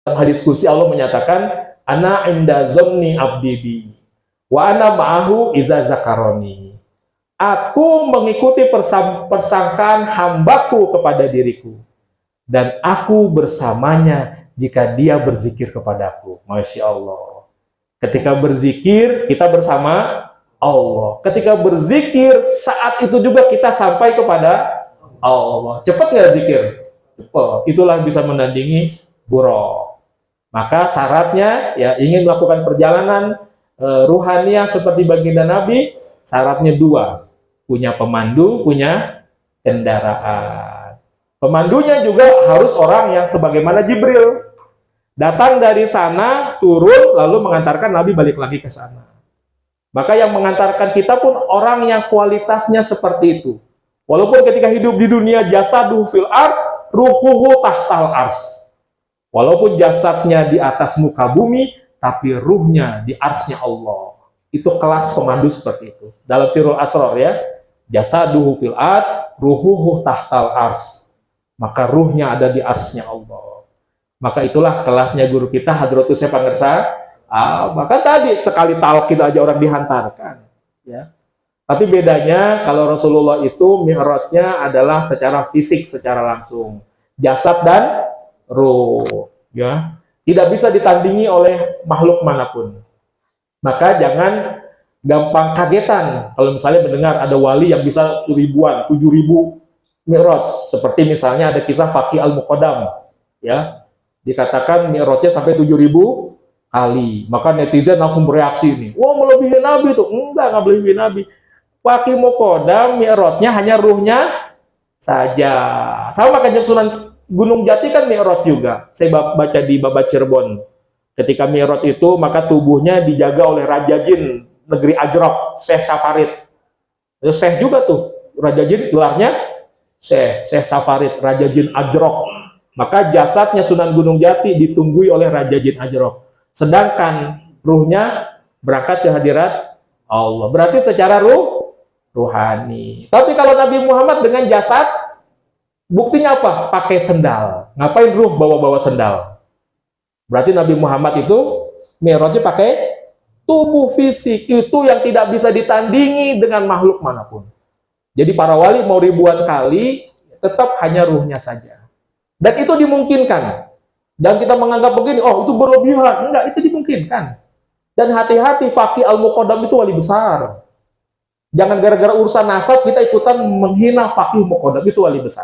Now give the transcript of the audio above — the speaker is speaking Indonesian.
Dalam hadis qudsi Allah menyatakan, ana inda zonni abdi bi wa ana ma'ahu iza zakaroni. Aku mengikuti persangkaan hambaku kepada diriku, dan aku bersamanya jika dia berzikir kepadaku. Masya Allah. Ketika berzikir, kita bersama Allah. Ketika berzikir, saat itu juga kita sampai kepada Allah. Cepat nggak zikir? Cepat. Itulah bisa menandingi buruk. Maka syaratnya, ya ingin melakukan perjalanan ruhaniah seperti baginda Nabi, syaratnya dua. Punya pemandu, punya kendaraan. Pemandunya juga harus orang yang sebagaimana Jibril. Datang dari sana, turun, lalu mengantarkan Nabi balik lagi ke sana. Maka yang mengantarkan kita pun orang yang kualitasnya seperti itu. Walaupun ketika hidup di dunia jasaduhu fil ard, ruhuhu tahtal ars. Walaupun jasadnya di atas muka bumi, tapi ruhnya di arsnya Allah. Itu kelas pemandu seperti itu. Dalam Sirul Asrar ya, jasaduhu fil ard, ruhuhu tahtal ars. Maka ruhnya ada di arsnya Allah. Maka itulah kelasnya guru kita Hadratus Syekh Pangersa. Maka tadi sekali talqin aja orang dihantarkan. Ya. Tapi bedanya kalau Rasulullah itu mi'rajnya adalah secara fisik, secara langsung. Jasad dan ruh. Ya. Tidak bisa ditandingi oleh makhluk manapun. Maka jangan gampang kagetan kalau misalnya mendengar ada wali yang bisa ribuan, 7.000 mi'raj. Seperti misalnya ada kisah Faqih Al-Muqaddam. Ya. Dikatakan mi'rajnya sampai 7.000 kali. Maka netizen langsung bereaksi nih. Wah, melebihi Nabi tuh. Enggak melebihi Nabi. Faqih Muqaddam mi'rajnya hanya ruhnya saja. Sama Kanjeng Sunan Gunung Jati kan mi'raj juga. Saya baca di Babat Cirebon. Ketika mi'raj itu maka tubuhnya dijaga oleh Raja Jin negeri Ajrok, Syekh Safarid. Itu Syekh juga tuh. Raja Jin gelarnya Syekh Safarid, Raja Jin Ajrok. Maka jasadnya Sunan Gunung Jati ditunggui oleh Raja Jin Ajrok. Sedangkan ruhnya berangkat ke hadirat Allah. Berarti secara ruhani. Tapi kalau Nabi Muhammad dengan jasad, buktinya apa? Pakai sendal. Ngapain ruh bawa-bawa sendal? Berarti Nabi Muhammad itu mi'rajnya pakai tubuh fisik. Itu yang tidak bisa ditandingi dengan makhluk manapun. Jadi para wali mau ribuan kali, tetap hanya ruhnya saja. Dan itu dimungkinkan. Jangan kita menganggap begini, oh itu berlebihan. Enggak, itu dimungkinkan. Dan hati-hati, Faqih Al-Muqaddam itu wali besar. Jangan gara-gara urusan nasab kita ikutan menghina Faqih Muqaddam, itu wali besar.